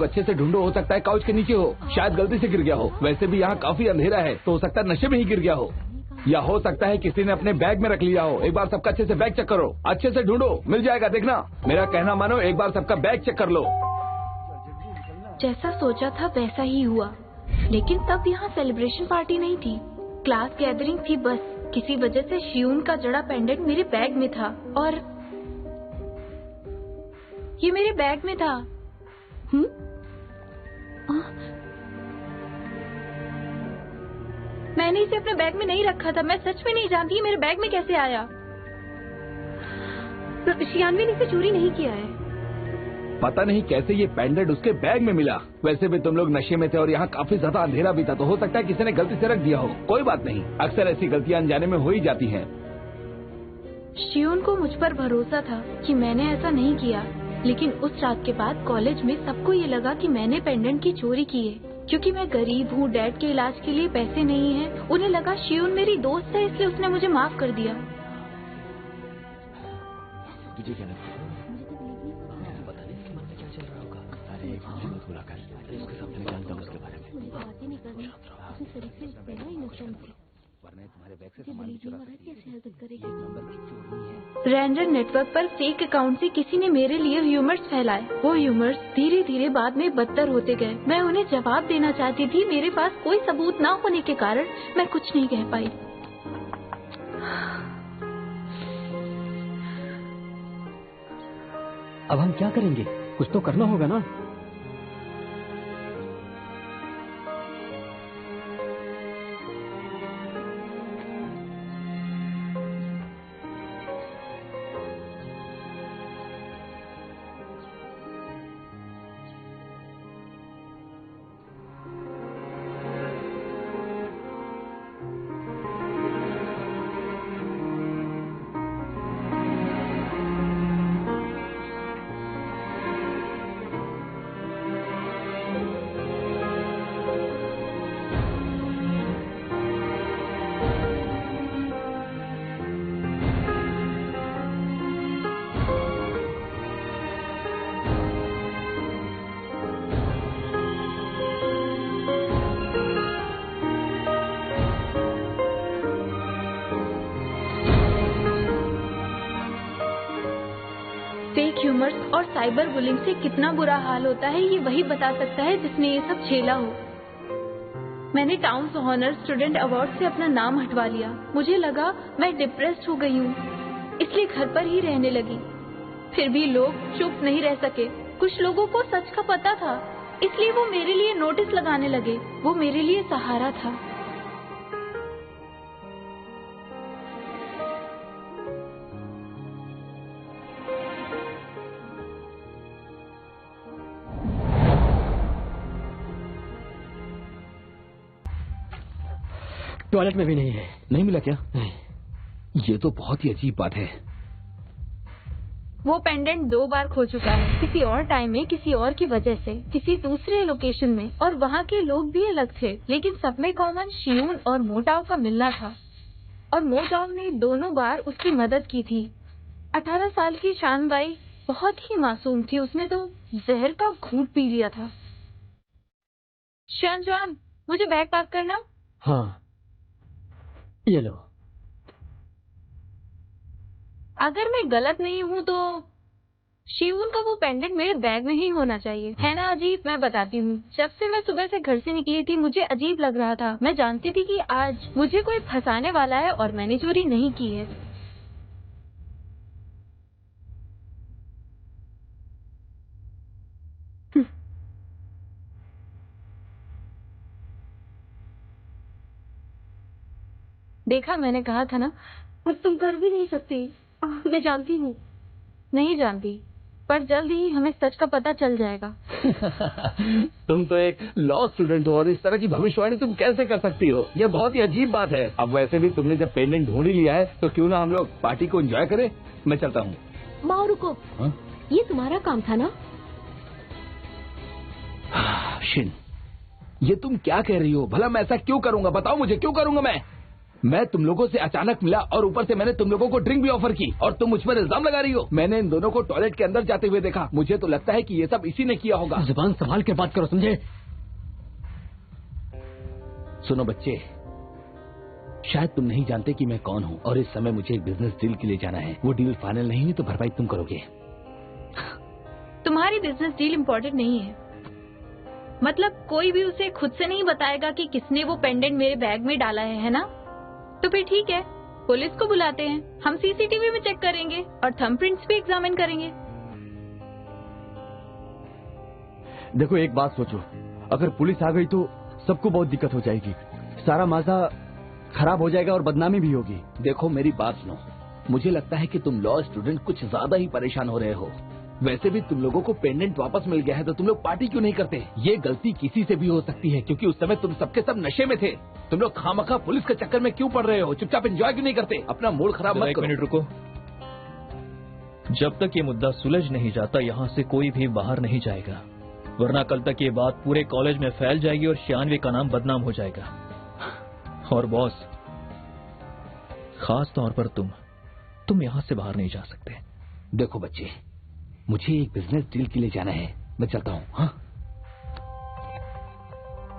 अच्छे से ढूंढो, हो सकता है काउच के नीचे हो, शायद गलती से गिर गया हो। वैसे भी यहाँ काफी अंधेरा है, तो हो सकता है नशे में ही गिर गया हो, या हो सकता है किसी ने अपने बैग में रख लिया हो। एक बार सबका अच्छे से बैग चेक करो, अच्छे से ढूंढो, मिल जाएगा। देखना, मेरा कहना मानो, एक बार सबका बैग चेक कर लो। जैसा सोचा था वैसा ही हुआ, लेकिन तब यहाँ सेलिब्रेशन पार्टी नहीं थी, क्लास गैदरिंग थी बस। किसी वजह से शियून का जड़ा पेंडेंट मेरे बैग में था, और ये मेरे बैग में था। मैंने इसे अपने बैग में नहीं रखा था। मैं सच में नहीं जानती मेरे बैग में कैसे आया। शियानवी ने इसे चोरी नहीं किया है। पता नहीं कैसे ये पेंडेंट उसके बैग में मिला। वैसे भी तुम लोग नशे में थे और यहाँ काफी ज्यादा अंधेरा भी था, तो हो सकता है किसी ने गलती से रख दिया हो। कोई बात नहीं, अक्सर ऐसी गलतियां अनजाने में हो ही जाती हैं। शियून को मुझ पर भरोसा था कि मैंने ऐसा नहीं किया, लेकिन उस रात के बाद कॉलेज में सबको ये लगा कि मैंने पेंडेंट की चोरी की है। क्योंकि मैं गरीब हूँ, डैड के इलाज के लिए पैसे नहीं हैं, उन्हें लगा शियून मेरी दोस्त है, इसलिए उसने मुझे माफ कर दिया। तुझे क्या लगता है? मुझे पता नहीं इसके मन में क्या चल रहा होगा। अरे मत बुला कर, उसके सामने मैं जानता हूँ उसके बारे में। बातें नहीं करनी, अपने शरीर से पहला इनोसेंट है, वरना तुम्हारे बैग से सामान चुरा सकती है। कैसे हरकत करेगा? एक नंबर की चोरी है। रेंडर नेटवर्क पर फेक अकाउंट से किसी ने मेरे लिए ह्यूमर्स फैलाए। वो ह्यूमर्स धीरे धीरे बाद में बदतर होते गए। मैं उन्हें जवाब देना चाहती थी, मेरे पास कोई सबूत न होने के कारण मैं कुछ नहीं कह पाई। अब हम क्या करेंगे? कुछ तो करना होगा ना। ह्यूमर्स और साइबर बुलिंग से कितना बुरा हाल होता है, ये वही बता सकता है जिसने ये सब झेला हो। मैंने टाउन्स ऑनर स्टूडेंट अवार्ड से अपना नाम हटवा लिया। मुझे लगा मैं डिप्रेस्ड हो गई हूँ, इसलिए घर पर ही रहने लगी। फिर भी लोग चुप नहीं रह सके। कुछ लोगों को सच का पता था, इसलिए वो मेरे लिए नोटिस लगाने लगे। वो मेरे लिए सहारा था। टॉयलेट में भी नहीं है। नहीं मिला क्या? नहीं। ये तो बहुत ही अजीब बात है। वो पेंडेंट 2 बार खो चुका है, किसी और टाइम में, किसी और की वजह से, किसी दूसरे लोकेशन में, और वहाँ के लोग भी अलग थे, लेकिन सब में कॉमन शियून और मोटाव का मिलना था। और मोटाव ने दोनों बार उसकी मदद की थी। 18 साल की शानबाई बहुत ही मासूम थी, उसने तो जहर का घूंट पी लिया था। शानजवान, मुझे बैग पैक करना। हाँ, ये लो। अगर मैं गलत नहीं हूँ तो शिवून का वो पेंडेंट मेरे बैग में ही होना चाहिए, है ना? अजीब। मैं बताती हूँ, जब से मैं सुबह से घर से निकली थी मुझे अजीब लग रहा था। मैं जानती थी कि आज मुझे कोई फंसाने वाला है और मैंने चोरी नहीं की है। देखा, मैंने कहा था ना। और तुम कर भी नहीं सकती। मैं जानती हूँ। नहीं जानती, पर जल्द ही हमें सच का पता चल जाएगा। तुम तो एक लॉ स्टूडेंट हो और इस तरह की भविष्यवाणी तुम कैसे कर सकती हो? ये बहुत ही अजीब बात है। अब वैसे भी तुमने जब पेंडेंट ढूंढ ही लिया है तो क्यों ना हम लोग पार्टी को एंजॉय करें। मैं चलता हूँ। माओ रुको। हाँ? ये तुम्हारा काम था ना? शिन, ये तुम क्या कह रही हो? भला मैं ऐसा क्यों करूंगा? बताओ मुझे, क्यों करूंगा मैं? मैं तुम लोगों से अचानक मिला और ऊपर से मैंने तुम लोगों को ड्रिंक भी ऑफर की और तुम मुझ पर इल्जाम लगा रही हो। मैंने इन दोनों को टॉयलेट के अंदर जाते हुए देखा। मुझे तो लगता है कि ये सब इसी ने किया होगा। जुबान संभाल के बात करो, समझे? सुनो बच्चे, शायद तुम नहीं जानते कि मैं कौन हूँ और इस समय मुझे एक बिजनेस डील के लिए जाना है। वो डील फाइनल नहीं हुई तो भरपाई तुम करोगे। तुम्हारी बिजनेस डील इम्पोर्टेंट नहीं है। मतलब कोई भी उसे खुद से नहीं बताएगा कि किसने वो पेंडेंट मेरे बैग में डाला है ना? तो फिर ठीक है, पुलिस को बुलाते हैं, हम सीसीटीवी में चेक करेंगे और थंबप्रिंट्स भी एग्जामिन करेंगे। देखो एक बात सोचो, अगर पुलिस आ गई तो सबको बहुत दिक्कत हो जाएगी, सारा माजा खराब हो जाएगा और बदनामी भी होगी। देखो मेरी बात सुनो, मुझे लगता है कि तुम लॉ स्टूडेंट कुछ ज्यादा ही परेशान हो रहे हो। वैसे भी तुम लोगों को पेंडेंट वापस मिल गया है तो तुम लोग पार्टी क्यों नहीं करते? ये गलती किसी से भी हो सकती है क्योंकि उस समय तुम सबके सब नशे में थे। तुम लोग खामखा पुलिस के चक्कर में क्यों पड़ रहे हो? चुपचाप एंजॉय क्यों नहीं करते? अपना मूड खराब मत करो। 1 मिनट रुको। जब तक ये मुद्दा सुलझ नहीं जाता यहाँ से कोई भी बाहर नहीं जाएगा, वरना कल तक ये बात पूरे कॉलेज में फैल जाएगी और शियानवी का नाम बदनाम हो जाएगा। और बॉस, खास तौर पर तुम यहाँ से बाहर नहीं जा सकते। देखो बच्चे, मुझे एक बिजनेस डील के लिए जाना है, मैं चलता हूँ। हाँ,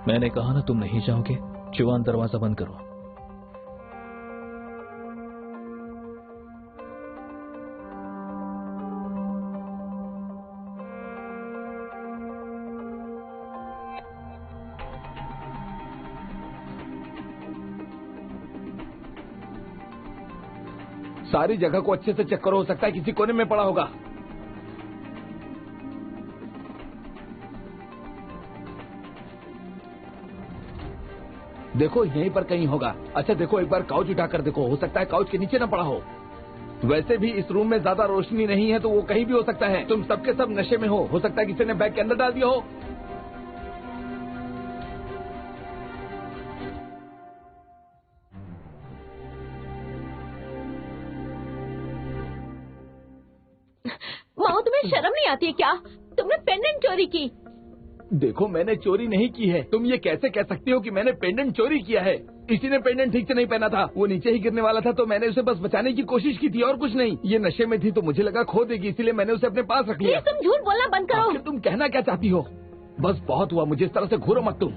मैंने कहा ना तुम नहीं जाओगे। जुबान दरवाजा बंद करो। सारी जगह को अच्छे से चेक करो, हो सकता है किसी कोने में पड़ा होगा। देखो यहीं पर कहीं होगा। अच्छा देखो, एक बार काउच उठाकर देखो, हो सकता है काउच के नीचे न पड़ा हो। वैसे भी इस रूम में ज्यादा रोशनी नहीं है तो वो कहीं भी हो सकता है। तुम सबके सब नशे में हो सकता है किसी ने बैग के अंदर डाल दिया हो। माओ, तुम्हें शर्म नहीं आती है क्या? तुमने पेंडेंट चोरी की। देखो मैंने चोरी नहीं की है। तुम ये कैसे कह सकती हो कि मैंने पेंडेंट चोरी किया है? इसी ने पेंडेंट ठीक से नहीं पहना था, वो नीचे ही गिरने वाला था तो मैंने उसे बस बचाने की कोशिश की थी और कुछ नहीं। ये नशे में थी तो मुझे लगा खो देगी, इसीलिए मैंने उसे अपने पास रख लिया। तुम झूठ बोलना बंद करो। आखिर तुम कहना क्या चाहती हो? बस बहुत हुआ, मुझे इस तरह से घूरो मत तुम।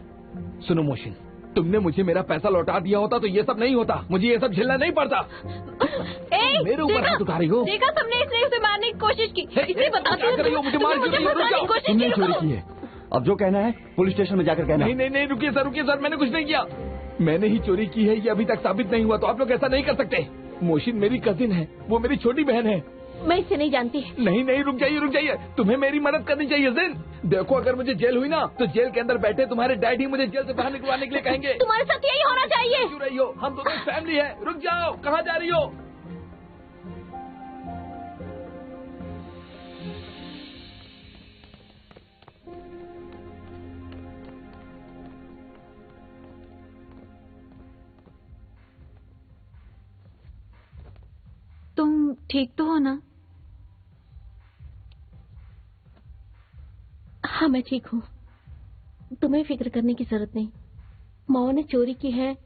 सुनो मोशिन, तुमने मुझे मेरा पैसा लौटा दिया होता तो ये सब नहीं होता, मुझे ये सब झेलना नहीं पड़ता। मेरे ऊपर हाथ उठा रही हो? देखा तुमने इसने उसे मारने की कोशिश की। इसे बताती हूँ, मुझे मार क्यों रही हो? रुक जाओ। तुमने चोरी की है, अब जो कहना है पुलिस स्टेशन में जाकर कहना। नहीं नहीं नहीं, रुकिए सर, मैंने कुछ नहीं किया। मैंने ही चोरी की है, ये अभी तक साबित नहीं हुआ तो आप लोग ऐसा नहीं कर सकते। मोशिन मेरी कजिन है, वो मेरी छोटी बहन है। मैं इसे नहीं जानती। नहीं नहीं, रुक जाइए, तुम्हें मेरी मदद करनी चाहिए जिन। देखो अगर मुझे जेल हुई ना तो जेल के अंदर बैठे तुम्हारे डैडी मुझे जेल से बाहर निकलवाने के लिए कहेंगे। तुम्हारे साथ यही होना चाहिए। क्यों रही हो? हम दोनों फैमिली है। रुक जाओ, कहाँ जा रही हो? तुम ठीक तो हो ना? हाँ मैं ठीक हूँ, तुम्हें फिक्र करने की जरूरत नहीं। माओ ने चोरी की है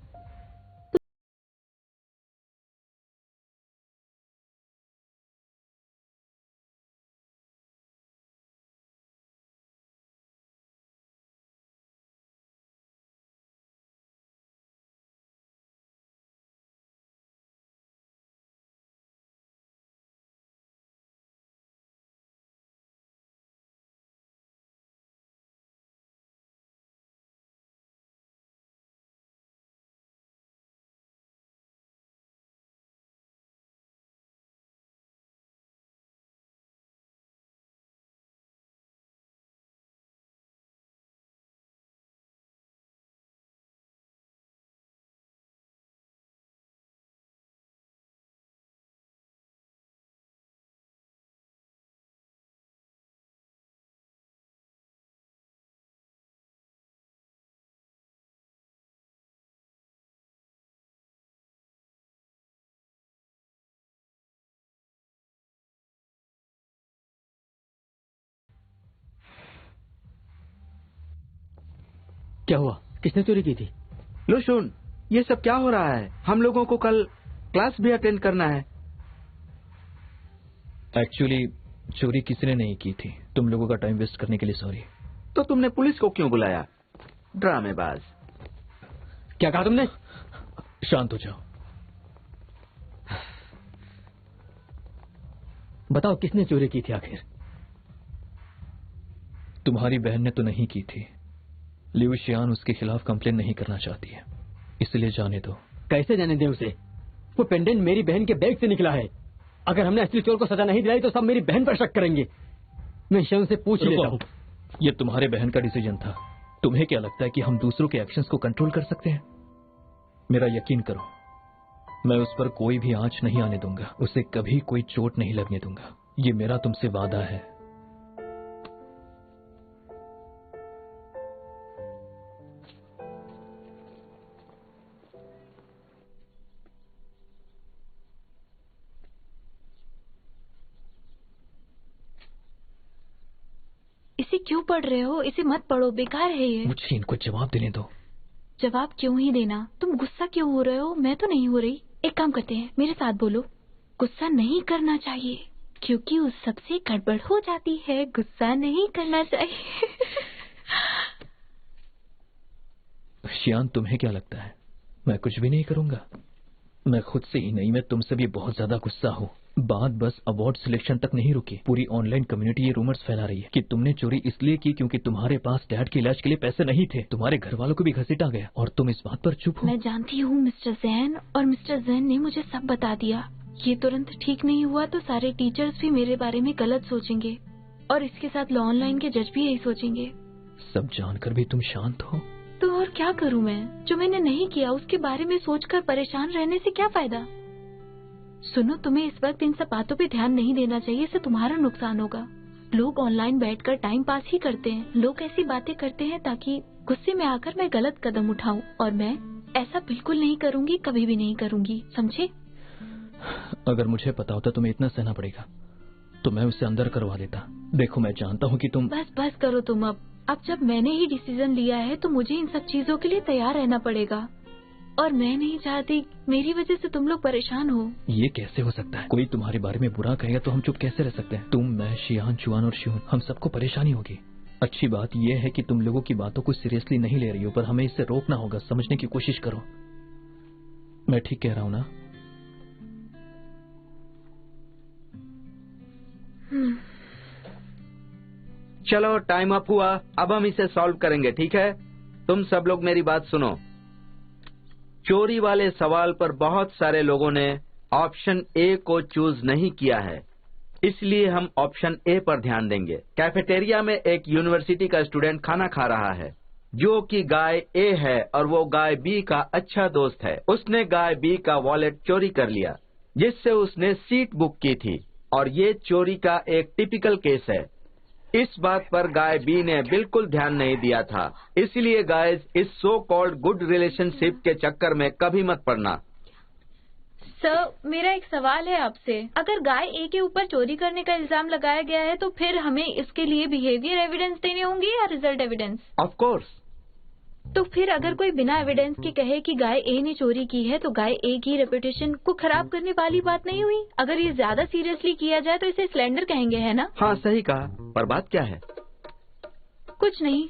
क्या हुआ? किसने चोरी की थी? लो सुन, ये सब क्या हो रहा है? हम लोगों को कल क्लास भी अटेंड करना है। एक्चुअली चोरी किसी ने नहीं की थी। तुम लोगों का टाइम वेस्ट करने के लिए सॉरी। तो तुमने पुलिस को क्यों बुलाया? ड्रामेबाज। क्या कहा तुमने? शांत हो जाओ। बताओ किसने चोरी की थी आखिर? तुम्हारी बहन ने तो नहीं की थी। लियू शियान उसके खिलाफ कंप्लेन नहीं करना चाहती है, इसलिए जाने दो। कैसे जाने दे उसे? वो पेंडेंट मेरी बहन के बैग से निकला है। अगर हमने असली चोर को सजा नहीं दिलाई तो सब मेरी बहन पर शक करेंगे। मैं शियान से पूछ लेता हूँ। ये तुम्हारे बहन का डिसीजन था। तुम्हें क्या लगता है कि हम दूसरों के एक्शंस को कंट्रोल कर सकते हैं? मेरा यकीन करो, मैं उस पर कोई भी आंच नहीं आने दूंगा। उसे कभी कोई चोट नहीं लगने दूंगा। ये मेरा तुमसे वादा है। इसे क्यों पढ़ रहे हो? इसे मत पढ़ो, बेकार है ये। मुझे इनको जवाब देने दो। जवाब क्यों ही देना? तुम गुस्सा क्यों हो रहे हो? मैं तो नहीं हो रही। एक काम करते हैं, मेरे साथ बोलो। गुस्सा नहीं करना चाहिए क्योंकि उस सबसे गड़बड़ हो जाती है। गुस्सा नहीं करना चाहिए। शियान, तुम्हें क्या लगता है मैं कुछ भी नहीं करूंगा? मैं खुद से ही नहीं, मैं तुमसे भी बहुत ज्यादा गुस्सा हूँ। बात बस अवार्ड सिलेक्शन तक नहीं रुकी। पूरी ऑनलाइन कम्युनिटी ये रूमर्स फैला रही है कि तुमने चोरी इसलिए की क्योंकि तुम्हारे पास डैड के इलाज के लिए पैसे नहीं थे। तुम्हारे घर वालों को भी घसीटा गया और तुम इस बात पर चुप हो। मैं जानती हूँ मिस्टर जैन, और मिस्टर जैन ने मुझे सब बता दिया। ये तुरंत ठीक नहीं हुआ तो सारे टीचर्स भी मेरे बारे में गलत सोचेंगे और इसके साथ लॉ ऑनलाइन के जज भी यही सोचेंगे। सब जानकर भी तुम शांत हो? तो और क्या करूँ मैं? जो मैंने नहीं किया उसके बारे में सोचकर परेशान रहने से क्या फायदा? सुनो, तुम्हें इस वक्त इन सब बातों पे ध्यान नहीं देना चाहिए। इससे तुम्हारा नुकसान होगा। लोग ऑनलाइन बैठकर टाइम पास ही करते हैं। लोग ऐसी बातें करते हैं ताकि गुस्से में आकर मैं गलत कदम उठाऊं, और मैं ऐसा बिल्कुल नहीं करूंगी, कभी भी नहीं करूंगी, समझे? अगर मुझे पता होता तुम्हें इतना सहना पड़ेगा तो मैं उसे अंदर करवा देता। देखो, मैं जानता हूँ कि तुम... बस करो तुम। अब जब मैंने ही डिसीजन लिया है तो मुझे इन सब चीजों के लिए तैयार रहना पड़ेगा, और मैं नहीं चाहती मेरी वजह से तुम लोग परेशान हो। ये कैसे हो सकता है? कोई तुम्हारे बारे में बुरा कहेगा तो हम चुप कैसे रह सकते हैं? तुम, मैं, शियान, जुआन और शिवन, हम सबको परेशानी होगी। अच्छी बात यह है कि तुम लोगों की बातों को सीरियसली नहीं ले रही हो, पर हमें इससे रोकना होगा। समझने की कोशिश करो। मैं ठीक कह रहा हूँ ना? चलो, टाइम अप हुआ। अब हम इसे सॉल्व करेंगे, ठीक है? तुम सब लोग मेरी बात सुनो। चोरी वाले सवाल पर बहुत सारे लोगों ने ऑप्शन ए को चूज नहीं किया है, इसलिए हम ऑप्शन ए पर ध्यान देंगे। कैफेटेरिया में एक यूनिवर्सिटी का स्टूडेंट खाना खा रहा है जो कि गाय ए है, और वो गाय बी का अच्छा दोस्त है। उसने गाय बी का वॉलेट चोरी कर लिया जिससे उसने सीट बुक की थी, और ये चोरी का एक टिपिकल केस है। इस बात पर गाय बी ने बिल्कुल ध्यान नहीं दिया था। इसलिए गाइस, इस सो कॉल्ड गुड रिलेशनशिप के चक्कर में कभी मत पड़ना। सर, मेरा एक सवाल है आपसे। अगर गाय ए के ऊपर चोरी करने का इल्जाम लगाया गया है तो फिर हमें इसके लिए बिहेवियर एविडेंस देने होंगे या रिजल्ट एविडेंस? Of course. तो फिर अगर कोई बिना एविडेंस के कहे कि गाय ए ने चोरी की है तो गाय ए की रेपुटेशन को खराब करने वाली बात नहीं हुई? अगर ये ज्यादा सीरियसली किया जाए तो इसे स्लेंडर कहेंगे, है ना? हाँ, सही कहा। पर बात क्या है? कुछ नहीं,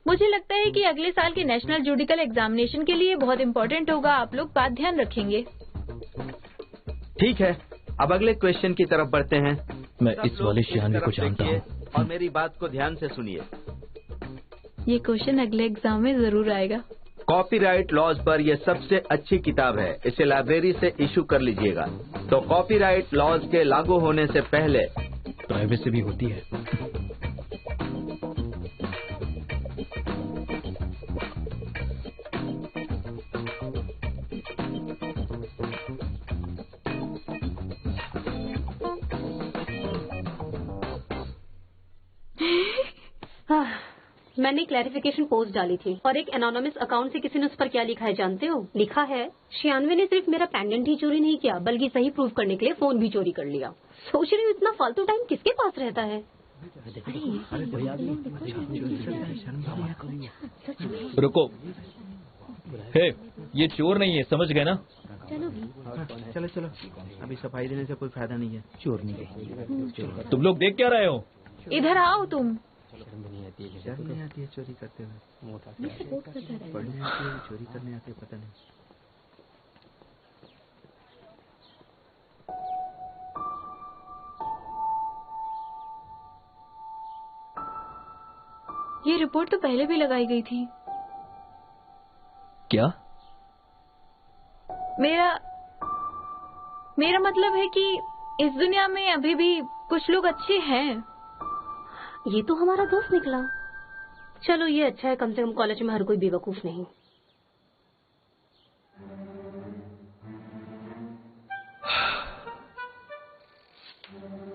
मुझे लगता है कि अगले साल के नेशनल जुडिकल एग्जामिनेशन के लिए बहुत इम्पोर्टेंट होगा। आप लोग बात ध्यान रखेंगे। ठीक है, अब अगले क्वेश्चन की तरफ बढ़ते हैं। मैं इस वाले शियान को जानता हूँ, और मेरी बात को ध्यान से सुनिए। ये क्वेश्चन अगले एग्जाम में जरूर आएगा। कॉपीराइट लॉज पर यह सबसे अच्छी किताब है। इसे लाइब्रेरी से इशू कर लीजिएगा। तो कॉपीराइट लॉज के लागू होने से पहले प्राइवेसी भी होती है। मैंने क्लैरिफिकेशन पोस्ट डाली थी और एक एनोनिमस अकाउंट से किसी ने उस पर क्या लिखा है जानते हो? लिखा है, शियानवे ने सिर्फ मेरा पेंडेंट ही चोरी नहीं किया बल्कि सही प्रूव करने के लिए फोन भी चोरी कर लिया। सोच रही हूँ इतना फालतू टाइम किसके पास रहता है? रुको, हे, ये चोर नहीं है, समझ गए ना? चलो भी। चलो चलो, अभी सफाई देने से कोई फायदा नहीं है। चोर नहीं गई। तुम लोग देख क्या रहे हो? इधर आओ तुम। शर्म नहीं आती है शर्म नहीं आती है चोरी करते हुए? मैं सपोर्ट करता रहा। पढ़ने आती है, चोरी करने आती है, पता नहीं। ये रिपोर्ट तो पहले भी लगाई गई थी। क्या? मेरा मतलब है कि इस दुनिया में अभी भी कुछ लोग अच्छे हैं। ये तो हमारा दोस्त निकला। चलो ये अच्छा है, कम से कम कॉलेज में हर कोई बेवकूफ नहीं।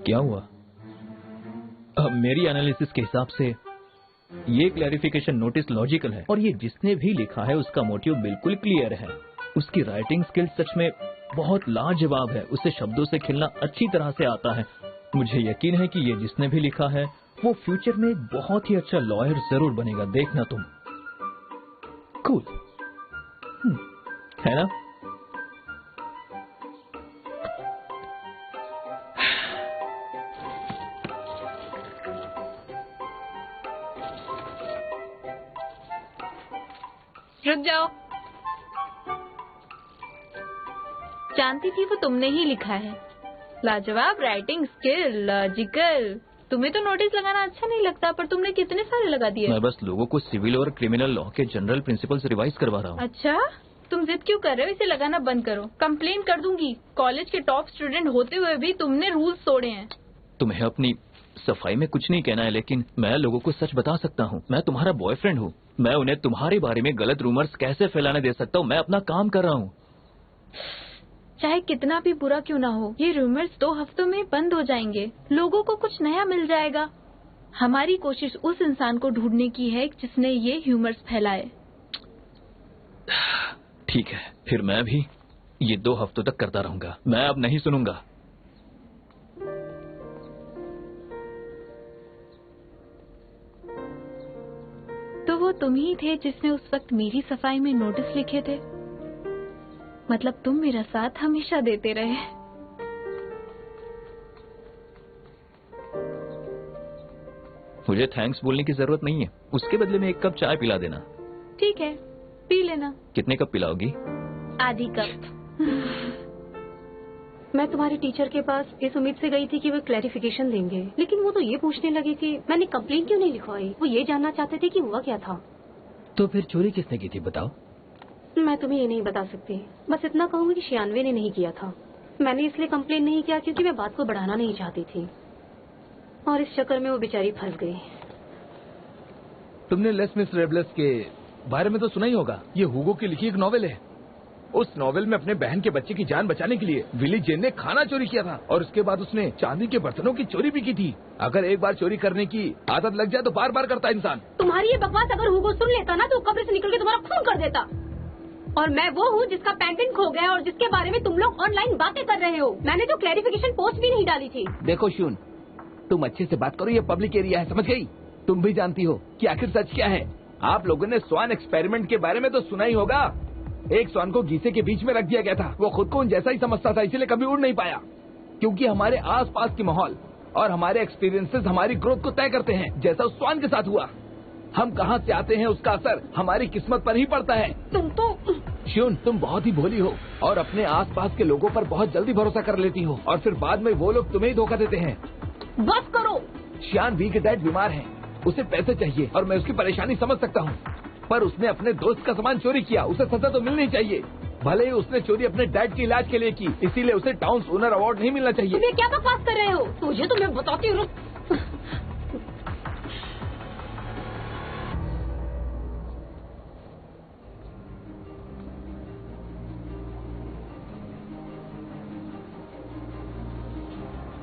क्या हुआ? मेरी एनालिसिस के हिसाब से ये क्लैरिफिकेशन नोटिस लॉजिकल है और ये जिसने भी लिखा है उसका मोटिव बिल्कुल क्लियर है। उसकी राइटिंग स्किल सच में बहुत लाजवाब है। उसे शब्दों से खिलना अच्छी तरह से आता है। मुझे यकीन है कि ये जिसने भी लिखा है वो फ्यूचर में एक बहुत ही अच्छा लॉयर जरूर बनेगा। देखना तुम। कूल है ना? रुक जाओ। जानती थी वो तुमने ही लिखा है। लाजवाब राइटिंग स्किल, लॉजिकल। तुम्हें तो नोटिस लगाना अच्छा नहीं लगता, पर तुमने कितने सारे लगा दिए। मैं बस लोगों को सिविल और क्रिमिनल लॉ के जनरल प्रिंसिपल्स रिवाइज करवा रहा हूँ। अच्छा, तुम जिद क्यों कर रहे हो? इसे लगाना बंद करो। कंप्लेन कर दूंगी। कॉलेज के टॉप स्टूडेंट होते हुए भी तुमने रूल्स तोड़े हैं। तुम्हें अपनी सफाई में कुछ नहीं कहना है, लेकिन मैं लोगों को सच बता सकता हूँ। मैं तुम्हारा बॉयफ्रेंड हूँ। मैं उन्हें तुम्हारे बारे में गलत रूमर्स कैसे फैलाने दे सकता हूँ? मैं अपना काम कर रहा हूँ। चाहे कितना भी बुरा क्यों ना हो, ये रूमर्स 2 हफ्तों में बंद हो जाएंगे। लोगों को कुछ नया मिल जाएगा। हमारी कोशिश उस इंसान को ढूंढने की है जिसने ये ह्यूमर्स फैलाए। ठीक है, फिर मैं भी ये 2 हफ्तों तक करता रहूंगा। मैं अब नहीं सुनूंगा। तो वो तुम ही थे जिसने उस वक्त मेरी सफाई में नोटिस लिखे थे। मतलब तुम मेरा साथ हमेशा देते रहे। मुझे थैंक्स बोलने की जरूरत नहीं है। उसके बदले में 1 कप चाय पिला देना। ठीक है, पी लेना। कितने कप पिलाओगी? आधी कप। मैं तुम्हारे टीचर के पास इस उम्मीद से गई थी कि वो क्लैरिफिकेशन देंगे, लेकिन वो तो ये पूछने लगे कि मैंने कंप्लेंट क्यों नहीं लिखवाई। वो ये जानना चाहते थे कि हुआ क्या था। तो फिर चोरी किसने की थी बताओ? मैं तुम्हें ये नहीं बता सकती। बस इतना कहूंगी कि शियानवे ने नहीं किया था। मैंने इसलिए कंप्लेंट नहीं किया क्योंकि मैं बात को बढ़ाना नहीं चाहती थी, और इस चक्कर में वो बेचारी फंस गई। तुमने लेस मिसरेबल्स के बारे में तो सुना ही होगा। ये हुगो की लिखी एक नॉवेल है। उस नॉवेल में अपने बहन के बच्चे की जान बचाने के लिए विली जेन ने खाना चोरी किया था, और उसके बाद उसने चांदी के बर्तनों की चोरी भी की थी। अगर एक बार चोरी करने की आदत लग जाए तो बार बार करता है इंसान। तुम्हारी ये बकवास अगर हुगो सुन लेता ना तो कब्र से निकल के तुम्हारा खून कर देता। और मैं वो हूँ जिसका पेंडेंट खो गया और जिसके बारे में तुम लोग ऑनलाइन बातें कर रहे हो। मैंने तो क्लैरिफिकेशन पोस्ट भी नहीं डाली थी। देखो शून, तुम अच्छे से बात करो। ये पब्लिक एरिया है, समझ गई? तुम भी जानती हो कि आखिर सच क्या है। आप लोगों ने स्वान एक्सपेरिमेंट के बारे में तो सुना ही होगा। एक स्वान को गीसे के बीच में रख दिया गया था। वो खुद को उन जैसा ही समझता था, इसलिए कभी उड़ नहीं पाया। क्योंकि हमारे आसपास के माहौल और हमारे एक्सपीरियंसेस हमारी ग्रोथ को तय करते हैं, जैसा उस स्वान के साथ हुआ। हम कहाँ से आते हैं उसका असर हमारी किस्मत पर ही पड़ता है। तुम तो श्यून, तुम बहुत ही भोली हो और अपने आसपास के लोगों पर बहुत जल्दी भरोसा कर लेती हो, और फिर बाद में वो लोग तुम्हें ही धोखा देते हैं। बस करो। शियान वी के डैड बीमार हैं, उसे पैसे चाहिए और मैं उसकी परेशानी समझ सकता हूँ, पर उसने अपने दोस्त का सामान चोरी किया। उसे सजा तो मिलनी चाहिए। भले ही उसने चोरी अपने डैड के इलाज के लिए की, इसीलिए उसे टाउन ओनर अवार्ड नहीं मिलना चाहिए। तुम ये क्या बकवास कर रहे हो? तुझे तो मैं बताती हूँ।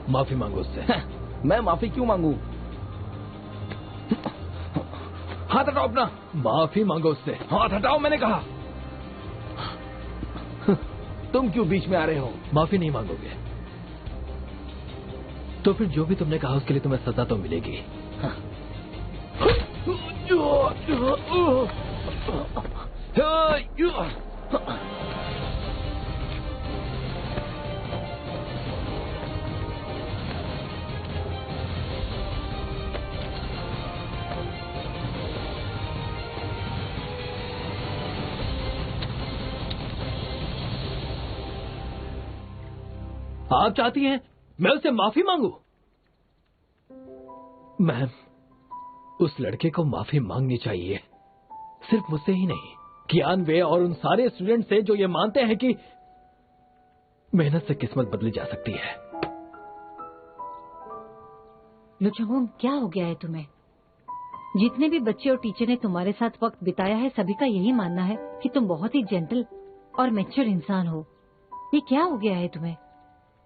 माफी मांगो उससे। मैं माफी क्यों मांगू? हाथ हटाओ अपना। माफी मांगो उससे। हाथ हटाओ, मैंने कहा। तुम क्यों बीच में आ रहे हो? माफी नहीं मांगोगे तो फिर जो भी तुमने कहा उसके लिए तुम्हें सजा तो मिलेगी। आप चाहती हैं मैं उससे माफी मांगू? मैम, उस लड़के को माफी मांगनी चाहिए, सिर्फ मुझसे ही नहीं, कियानवे और उन सारे स्टूडेंट से जो ये मानते हैं कि मेहनत से किस्मत बदली जा सकती है। लुचंगोंग, क्या हो गया है तुम्हें? जितने भी बच्चे और टीचर ने तुम्हारे साथ वक्त बिताया है, सभी का यही मानना है कि तुम बहुत ही जेंटल और मैच्योर इंसान हो। ये क्या हो गया है तुम्हें?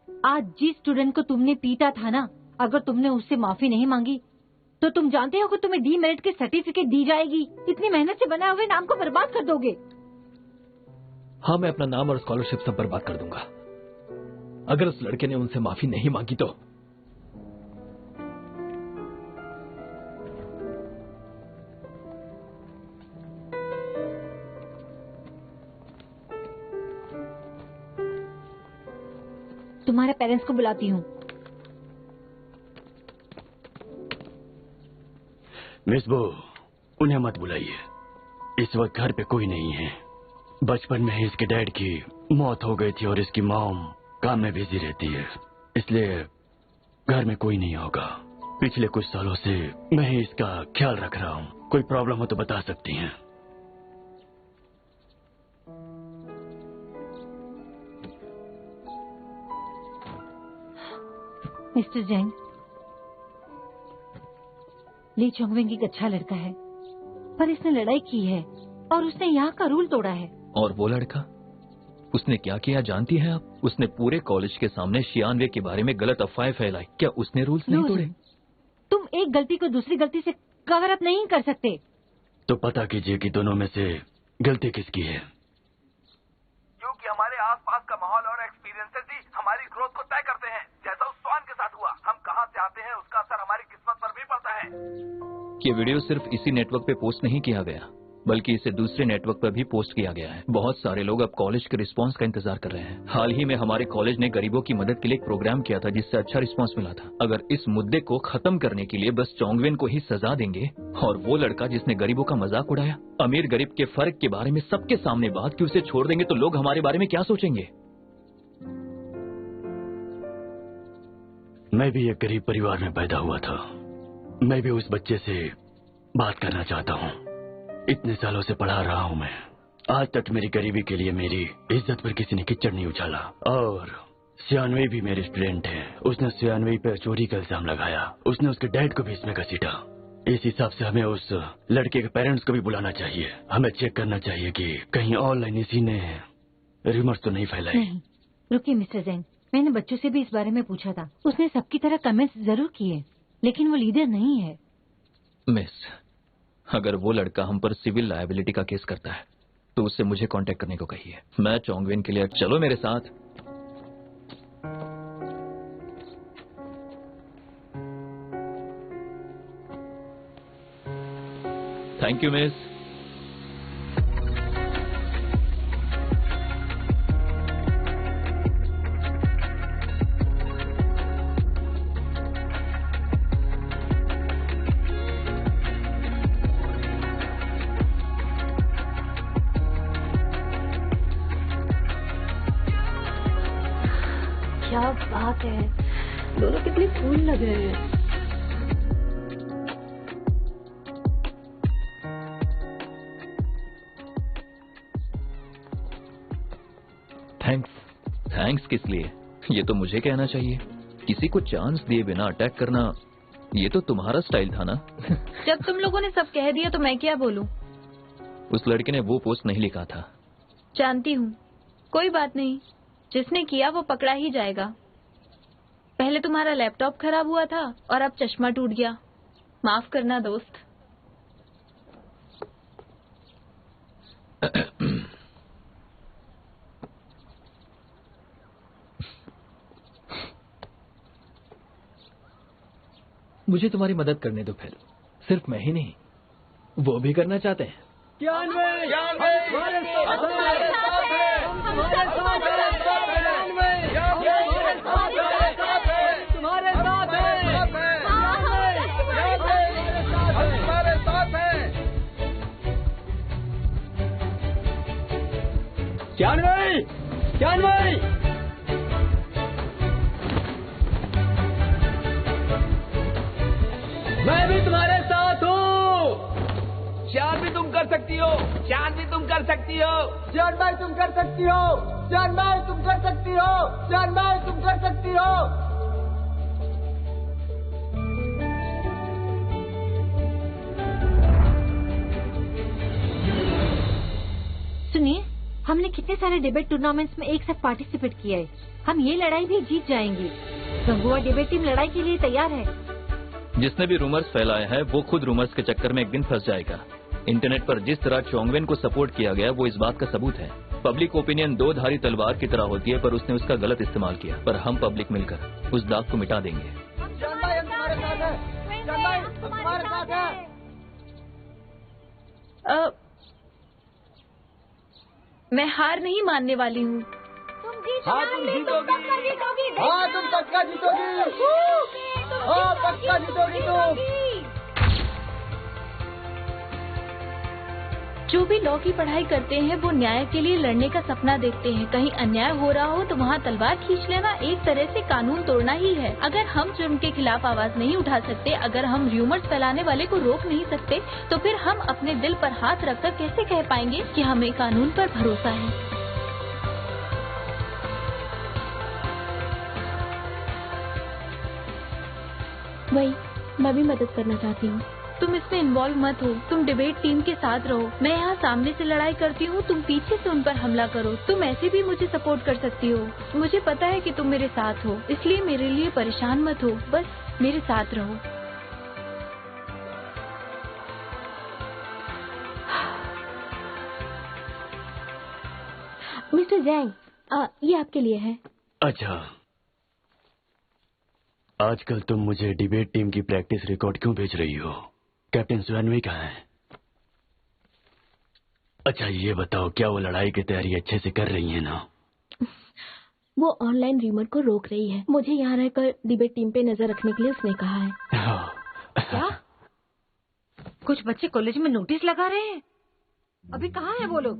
आज जिस स्टूडेंट को तुमने पीटा था ना, अगर तुमने उससे माफी नहीं मांगी तो तुम जानते हो कि तुम्हें डीमेरिट की सर्टिफिकेट दी जाएगी। इतनी मेहनत से बनाए हुए नाम को बर्बाद कर दोगे। हाँ, मैं अपना नाम और स्कॉलरशिप सब बर्बाद कर दूंगा अगर उस लड़के ने उनसे माफी नहीं मांगी तो। तुम्हारे पेरेंट्स को बुलाती हूँ। मिस बो, उन्हें मत बुलाइए। इस वक्त घर पे कोई नहीं है। बचपन में ही इसके डैड की मौत हो गई थी और इसकी मॉम काम में बिजी रहती है, इसलिए घर में कोई नहीं होगा। पिछले कुछ सालों से मैं ही इसका ख्याल रख रहा हूँ। कोई प्रॉब्लम हो तो बता सकती हैं। मिस्टर जैंग, ली चोंगवेंग एक अच्छा लड़का है, पर इसने लड़ाई की है और उसने यहाँ का रूल तोड़ा है। और वो लड़का, उसने क्या किया जानती हैं आप? उसने पूरे कॉलेज के सामने शियानवे के बारे में गलत अफवाहें फैलाई। क्या उसने रूल्स नहीं तोड़े? तुम एक गलती को दूसरी गलती से कवर अप नहीं कर सकते। तो पता कीजिए कि दोनों में से गलती किसकी है। क्योंकि हमारे आसपास का माहौल और एक्सपीरियंसेस ही हमारी ग्रोथ को तय करते हैं। जैसा उस स्वान के साथ हुआ, हम कहां से आते हैं उसका असर हमारी किस्मत पर भी पड़ता है। ये वीडियो सिर्फ इसी नेटवर्क पे पोस्ट नहीं किया गया, बल्कि इसे दूसरे नेटवर्क पर भी पोस्ट किया गया है। बहुत सारे लोग अब कॉलेज के रिस्पांस का इंतजार कर रहे हैं। हाल ही में हमारे कॉलेज ने गरीबों की मदद के लिए एक प्रोग्राम किया था, जिससे अच्छा रिस्पांस मिला था। अगर इस मुद्दे को खत्म करने के लिए बस चोंगवेन को ही सजा देंगे, और वो लड़का जिसने गरीबों का मजाक उड़ाया, अमीर गरीब के फर्क के बारे में सबके सामने बात की, उसे छोड़ देंगे तो लोग हमारे बारे में क्या सोचेंगे? मैं भी एक गरीब परिवार में पैदा हुआ था। मैं भी उस बच्चे से बात करना चाहता हूँ। इतने सालों से पढ़ा रहा हूँ मैं। आज तक मेरी गरीबी के लिए मेरी इज्जत पर किसी ने कीचड़ नहीं उछाला। और सियानवे भी मेरी स्टूडेंट है। उसने सियानवे पर चोरी का इल्जाम लगाया। उसने उसके डैड को भी इसमें घसीटा। इस हिसाब से हमें उस लड़के के पेरेंट्स को भी बुलाना चाहिए। हमें चेक करना चाहिए कि कहीं ऑनलाइन इसी ने रूमर्स तो नहीं फैलाई। नहीं, रुकिए मिस्टर जैंग, मैंने बच्चों से भी इस बारे में पूछा था। उसने सबकी तरह कमेंट्स जरूर किए, लेकिन वो लीडर नहीं है। मिस, अगर वो लड़का हम पर सिविल लायबिलिटी का केस करता है तो उससे मुझे कांटेक्ट करने को कहिए। मैं चोंगवेन के लिए, चलो मेरे साथ। Thank you miss. क्या बात है, दोनों कितने कूल लग रहे हैं। थैंक्स किस लिए? ये तो मुझे कहना चाहिए। किसी को चांस दिए बिना अटैक करना, ये तो तुम्हारा स्टाइल था ना? जब तुम लोगों ने सब कह दिया तो मैं क्या बोलूं? उस लड़के ने वो पोस्ट नहीं लिखा था। जानती हूँ, कोई बात नहीं। जिसने किया वो पकड़ा ही जाएगा। पहले तुम्हारा लैपटॉप खराब हुआ था और अब चश्मा टूट गया। माफ करना दोस्त। मुझे तुम्हारी मदद करने दो फिर। सिर्फ मैं ही नहीं, वो भी करना चाहते हैं। मैं भी तुम्हारे साथ हूँ। शान भी तुम कर सकती हो, शान भी तुम कर सकती हो, शान भाई तुम कर सकती हो, शान भाई तुम कर सकती हो, शान भाई तुम कर सकती हो। सुनिए, हमने कितने सारे डिबेट टूर्नामेंट्स में एक साथ पार्टिसिपेट किया है। हम ये लड़ाई भी जीत जाएंगे। गंगुआ डिबेट टीम लड़ाई के लिए तैयार है। जिसने भी रूमर्स फैलाए हैं वो खुद रूमर्स के चक्कर में एक दिन फंस जाएगा। इंटरनेट पर जिस तरह चोंगवेन को सपोर्ट किया गया वो इस बात का सबूत है। पब्लिक ओपिनियन दो धारी तलवार की तरह होती है, पर उसने उसका गलत इस्तेमाल किया। पर हम पब्लिक मिलकर उस दाग को मिटा देंगे। मैं हार नहीं मानने वाली हूँ। हाँ तुम जीतोगी, हाँ तुम पक्का जीतोगी, हाँ पक्का जीतोगी तुम। जो भी लॉ की पढ़ाई करते हैं वो न्याय के लिए लड़ने का सपना देखते हैं। कहीं अन्याय हो रहा हो तो वहाँ तलवार खींच लेना एक तरह से कानून तोड़ना ही है। अगर हम जुर्म के खिलाफ आवाज नहीं उठा सकते, अगर हम र्यूमर्स फैलाने वाले को रोक नहीं सकते, तो फिर हम अपने दिल पर हाथ रखकर कैसे कह पाएंगे कि हमें कानून पर भरोसा है। वही, मैं भी मदद करना चाहती हूँ। तुम इसमें इन्वॉल्व मत हो, तुम डिबेट टीम के साथ रहो। मैं यहाँ सामने से लड़ाई करती हूँ, तुम पीछे से उन पर हमला करो। तुम ऐसे भी मुझे सपोर्ट कर सकती हो। मुझे पता है कि तुम मेरे साथ हो, इसलिए मेरे लिए परेशान मत हो, बस मेरे साथ रहो। मिस्टर जैंग, ये आपके लिए है। अच्छा, आजकल तुम मुझे डिबेट टीम की प्रैक्टिस रिकॉर्ड क्यों भेज रही हो? कैप्टन सुएनवे कहाँ है? अच्छा ये बताओ, क्या वो लड़ाई की तैयारी अच्छे से कर रही है ना? वो ऑनलाइन र्यूमर को रोक रही है। मुझे यहाँ रहकर डिबेट टीम पे नजर रखने के लिए उसने कहा है। क्या? कुछ बच्चे कॉलेज में नोटिस लगा रहे हैं। अभी कहाँ है वो लोग?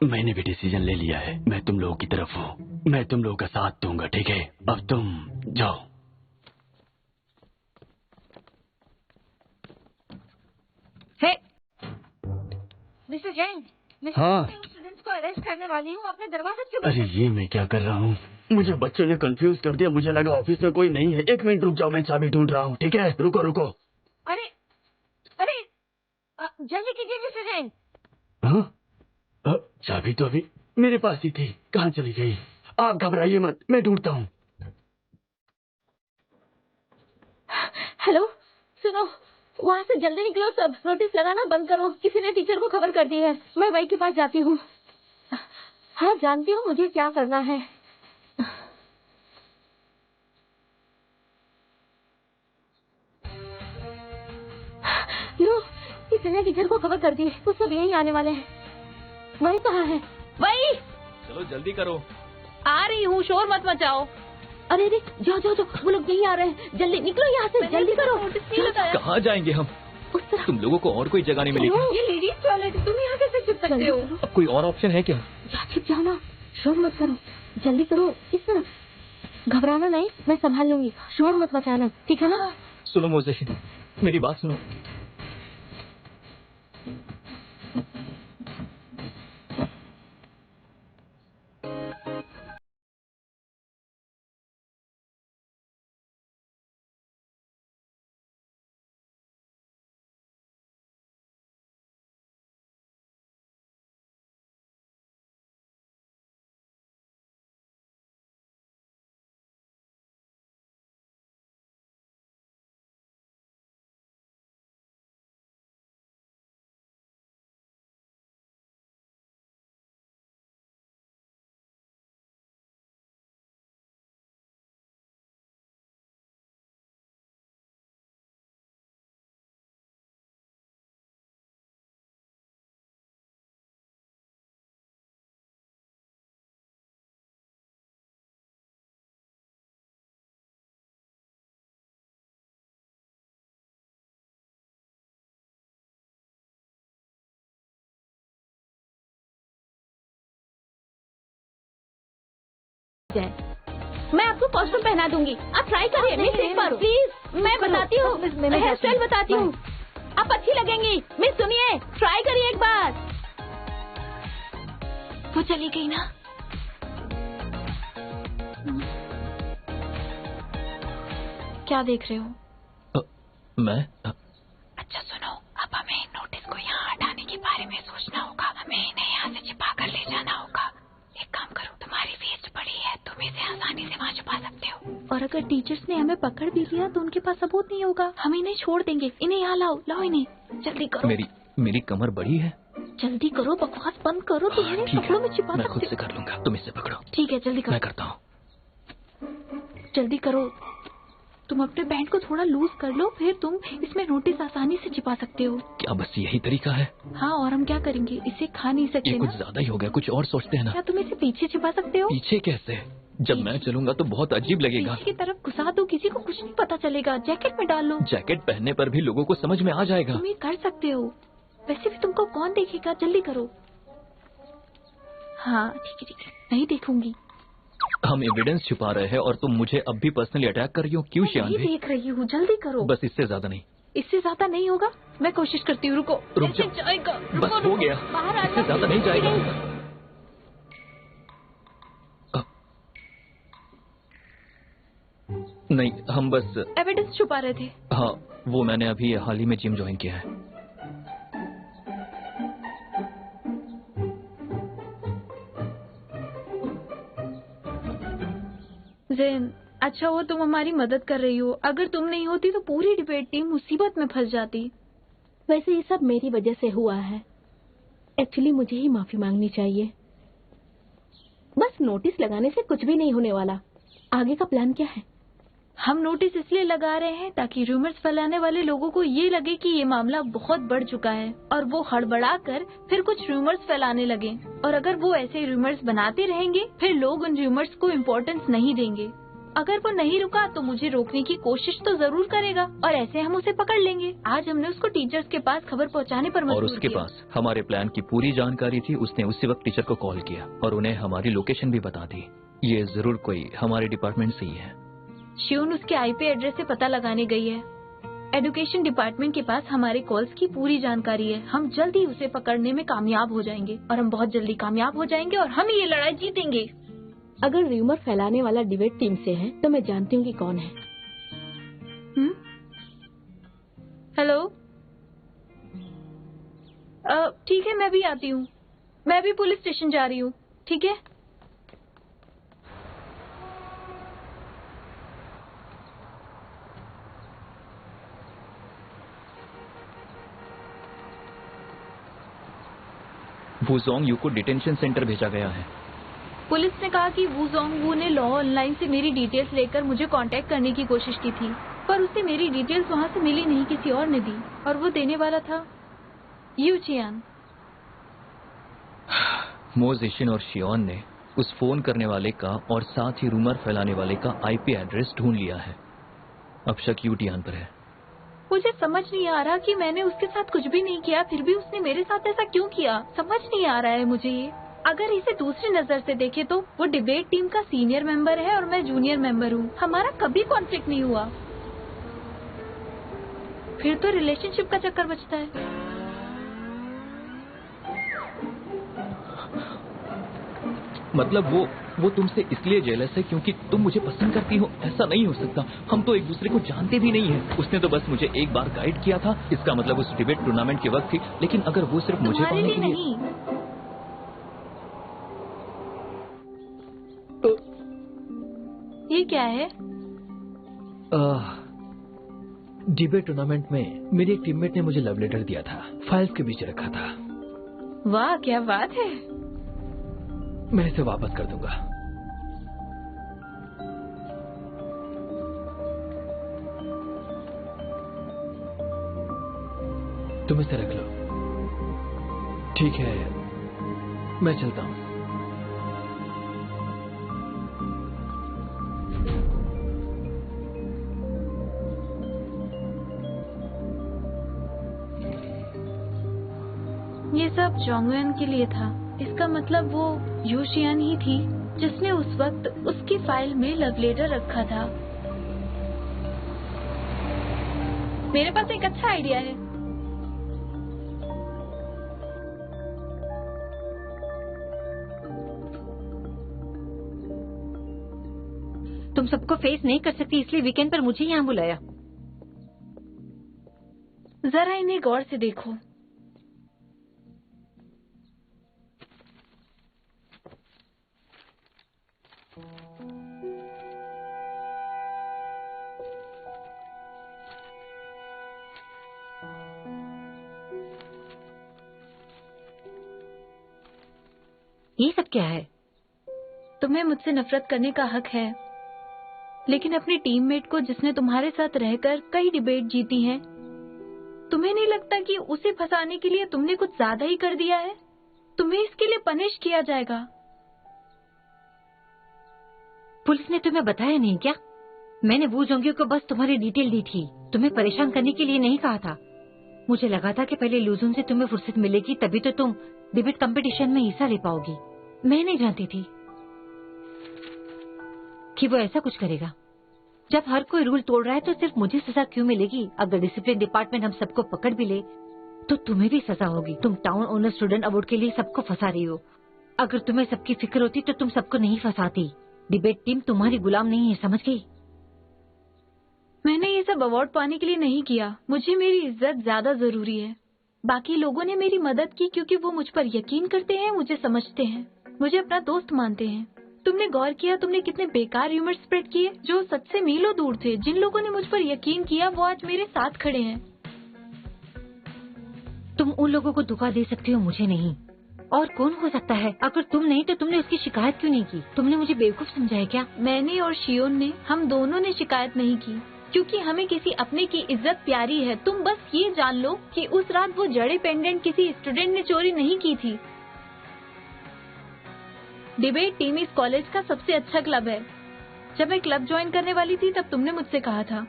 मैंने भी डिसीजन ले लिया है। मैं तुम लोगों की तरफ हूँ। मैं तुम लोगों का साथ दूंगा, ठीक है? अब तुम जाओ। हे, मिस्टर जैन, हाँ। मैं स्टूडेंट्स को अरेस्ट करने वाली हूँ। अपने दरवाजा क्यों? अरे ये मैं क्या कर रहा हूँ? मुझे बच्चों ने कंफ्यूज कर दिया। मुझे लगा ऑफिस में कोई नहीं है। एक मिनट रुक जाओ, मैं चाबी ढूंढ रहा हूँ। ठीक है, रुको रुको। अरे अरे, जल्दी कीजिए मिस्टर जैन। हाँ, चाबी तो अभी मेरे पास ही थी। कहाँ चली गई? आप घबराइए मत, मैं ढूंढता हूँ। हेलो, सुनो, वहाँ से जल्दी निकलो सब। नोटिस लगाना बंद करो। किसी ने टीचर को खबर कर दी है। मैं वही के पास जाती हूँ। हाँ जानती हूँ मुझे क्या करना है। लो, किसी ने टीचर को खबर कर दी। वो सब यही आने वाले हैं। वही कहाँ है? वही। चलो जल्दी करो। आ रही हूँ, शोर मत मचाओ। अरे अरे, जाओ जाओ जाओ, वो लोग यही आ रहे हैं। जल्दी निकलो यहाँ से, जल्दी करो। कहाँ जाएंगे हम? उस तरफ। तुम लोगों को और कोई जगह नहीं मिलेगी। ये लेडीज टॉयलेट, तुम यहाँ कैसे छुप सकते हो? अब कोई और ऑप्शन है क्या? यहाँ छिप जाओ ना, शोर मत करो। जल्दी करो, इस तरफ। घबराना नहीं, मैं संभाल लूंगी। शोर मत मचाना, ठीक है ना? सुनो मोज़े, मेरी बात सुनो। जाए। मैं आपको कॉस्ट्यूम पहना दूंगी, आप ट्राई करिए मिस एक बार प्लीज। मैं बताती हूँ, हेयर स्टाइल बताती हूँ, आप अच्छी लगेंगी। मिस सुनिए, ट्राई करिए एक बार। वो चली गई ना। क्या देख रहे हो? मैं अच्छा सुनो, अब हमें नोटिस को यहाँ हटाने के बारे में सोचना होगा। हमें इन्हें यहाँ से छिपा कर ले जाना होगा। एक काम करो, तुम्हारी वेस्ट पड़ी है, तुम इसे आसानी से वहाँ छुपा सकते हो। और अगर टीचर्स ने हमें पकड़ भी लिया तो उनके पास सबूत नहीं होगा। हम इन्हें छोड़ देंगे। इन्हें यहाँ लाओ, लाओ इन्हें, जल्दी करो। मेरी कमर बड़ी है। जल्दी करो, बकवास बंद करो। तुम इन्हें कपड़ों में छिपा मैं सकते खुद हो। से कर लूंगा, तुम इससे पकड़ो। ठीक है, जल्दी करो। मैं करता हूँ। जल्दी करो। तुम अपने बैंड को थोड़ा लूज कर लो, फिर तुम इसमें नोटिस आसानी से छिपा सकते हो। क्या बस यही तरीका है? हाँ, और हम क्या करेंगे? इसे खा नहीं सकते ये ना। कुछ ज्यादा ही हो गया, कुछ और सोचते हैं ना। क्या तुम इसे पीछे छिपा सकते हो? पीछे कैसे? जब मैं चलूंगा तो बहुत अजीब लगेगा। पीछे की तरफ घुसा दो, किसी को कुछ नहीं पता चलेगा। जैकेट में डाल लो। जैकेट पहनने पर भी लोगों को समझ में आ जाएगा। तुम ये कर सकते हो। वैसे भी तुमको कौन देखेगा? जल्दी करो। हाँ ठीक है, ठीक है, नहीं देखूंगी। हम एविडेंस छुपा रहे हैं और तुम मुझे अब भी पर्सनली अटैक कर रही हो। क्यों मैं नहीं शियानवी? देख रही हूँ, जल्दी करो। बस इससे ज्यादा नहीं। इससे ज्यादा नहीं होगा, मैं कोशिश करती हूँ। रुको, रुक ऐसे जाओ। जाएगा। रुको, बस हो रुको। गया, बाहर आ इससे जाओ। ज्यादा नहीं जाएगा। नहीं, हम बस एविडेंस छुपा रहे थे। हाँ, वो मैंने अभी हाल ही में जिम ज्वाइन किया है। ज़ेन, अच्छा हो तुम हमारी मदद कर रही हो। अगर तुम नहीं होती तो पूरी डिबेट टीम मुसीबत में फंस जाती। वैसे ये सब मेरी वजह से हुआ है। एक्चुअली मुझे ही माफी मांगनी चाहिए। बस नोटिस लगाने से कुछ भी नहीं होने वाला। आगे का प्लान क्या है? हम नोटिस इसलिए लगा रहे हैं ताकि रूमर्स फैलाने वाले लोगों को ये लगे कि ये मामला बहुत बढ़ चुका है और वो हड़बड़ा कर फिर कुछ रूमर्स फैलाने लगे। और अगर वो ऐसे रूमर्स बनाते रहेंगे फिर लोग उन रूमर्स को इम्पोर्टेंस नहीं देंगे। अगर वो नहीं रुका तो मुझे रोकने की कोशिश तो जरूर करेगा और ऐसे हम उसे पकड़ लेंगे। आज हमने उसको टीचर्स के पास खबर पहुंचाने पर मजबूर और उसके किया। पास हमारे प्लान की पूरी जानकारी थी। उसने उसी वक्त टीचर को कॉल किया और उन्हें हमारी लोकेशन भी बता दी। ये जरूर कोई हमारे डिपार्टमेंट से ही है। शियून उसके आईपी एड्रेस से पता लगाने गई है। एजुकेशन डिपार्टमेंट के पास हमारे कॉल्स की पूरी जानकारी है। हम जल्दी उसे पकड़ने में कामयाब हो जाएंगे और हम बहुत जल्दी कामयाब हो जाएंगे और हम ये लड़ाई जीतेंगे। अगर रूमर फैलाने वाला डिबेट टीम से है तो मैं जानती हूँ कि कौन है। हेलो, ठीक है, मैं भी आती हूँ। मैं भी पुलिस स्टेशन जा रही हूँ। ठीक है। वू जोंग यू को डिटेंशन सेंटर भेजा गया है। पुलिस ने कहा कि वू जोंग वू ने लॉ ऑनलाइन से मेरी डिटेल्स लेकर मुझे कांटेक्ट करने की कोशिश की थी, पर उसे मेरी डिटेल्स वहाँ से मिली नहीं, किसी और ने दी और वो देने वाला था यू चियान। मो जेशिन और शियोन ने उस फोन करने वाले का और साथ ही रूमर फैलाने वाले का आईपी एड्रेस ढूंढ लिया है। अब शक यू टियान पर है। मुझे समझ नहीं आ रहा कि मैंने उसके साथ कुछ भी नहीं किया, फिर भी उसने मेरे साथ ऐसा क्यों किया। समझ नहीं आ रहा है मुझे ये। अगर इसे दूसरी नजर से देखे तो वो डिबेट टीम का सीनियर मेंबर है और मैं जूनियर मेंबर हूँ। हमारा कभी कॉन्फ्लिक्ट नहीं हुआ। फिर तो रिलेशनशिप का चक्कर बचता है। मतलब वो तुमसे इसलिए जेलस है क्योंकि तुम मुझे पसंद करती हो। ऐसा नहीं हो सकता, हम तो एक दूसरे को जानते भी नहीं है। उसने तो बस मुझे एक बार गाइड किया था। इसका मतलब उस डिबेट टूर्नामेंट के वक्त थी, लेकिन अगर वो सिर्फ मुझे तुम्हारे पाने लिए के लिए नहीं। ये क्या है? डिबेट टूर्नामेंट में मेरी एक टीममेट ने मुझे लव लेटर दिया था, फाइल्स के बीच रखा था। वाह, क्या बात है। मैं इसे वापस कर दूंगा। तुम इसे रख लो। ठीक है, मैं चलता हूँ। ये सब जोंगयन के लिए था। इसका मतलब वो यूशियान ही थी। जिसने उस वक्त उसकी फाइल में लव लेटर रखा था। मेरे पास एक अच्छा आइडिया है। तुम सबको फेस नहीं कर सकती इसलिए वीकेंड पर मुझे यहाँ बुलाया। जरा इन्हें गौर से देखो। ये सब क्या है? तुम्हें मुझसे नफरत करने का हक है, लेकिन अपने टीममेट को जिसने तुम्हारे साथ रहकर कई डिबेट जीती हैं, तुम्हें नहीं लगता कि उसे फंसाने के लिए तुमने कुछ ज्यादा ही कर दिया है? तुम्हें इसके लिए पनिश किया जाएगा। पुलिस ने तुम्हें बताया नहीं क्या? मैंने वो जोंगियों को बस तुम्हारी डिटेल दी थी, तुम्हें परेशान करने के लिए नहीं कहा था। मुझे लगा था कि पहले लूजून से तुम्हें फुर्सत मिलेगी तभी तो तुम डिबेट कंपटीशन में हिस्सा ले पाओगी। मैं नहीं जानती थी कि वो ऐसा कुछ करेगा। जब हर कोई रूल तोड़ रहा है तो सिर्फ मुझे सजा क्यों मिलेगी? अगर डिसिप्लिन डिपार्टमेंट हम सबको पकड़ भी ले तो तुम्हें भी सजा होगी। तुम टाउन ओनर स्टूडेंट अवार्ड के लिए सबको फंसा रही हो। अगर तुम्हें सबकी फिक्र होती तो तुम सबको नहीं फंसाती। डिबेट टीम तुम्हारी गुलाम नहीं है, समझ गई? मैंने ये सब अवार्ड पाने के लिए नहीं किया। मुझे मेरी इज्जत ज्यादा जरूरी है। बाकी लोगों ने मेरी मदद की क्योंकि वो मुझ पर यकीन करते हैं, मुझे समझते हैं, मुझे अपना दोस्त मानते हैं। तुमने गौर किया तुमने कितने बेकार र्यूमर स्प्रेड किए जो सच से मीलों दूर थे। जिन लोगों ने मुझ पर यकीन किया वो आज मेरे साथ खड़े हैं। तुम उन लोगों को धोखा दे सकती हो, मुझे नहीं। और कौन हो सकता है? अगर तुम नहीं तो तुमने उसकी शिकायत क्यों नहीं की? तुमने मुझे बेवकूफ समझा है क्या? मैंने और शियोन ने, हम दोनों ने शिकायत नहीं की क्योंकि हमें किसी अपने की इज्जत प्यारी है। तुम बस ये जान लो कि उस रात वो जड़े पेंडेंट किसी स्टूडेंट ने चोरी नहीं की थी। डिबेट टीम इस कॉलेज का सबसे अच्छा क्लब है। जब मैं क्लब ज्वाइन करने वाली थी तब तुमने मुझसे कहा था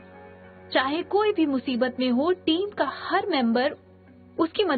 चाहे कोई भी मुसीबत में हो टीम का हर मेंबर उसकी मदद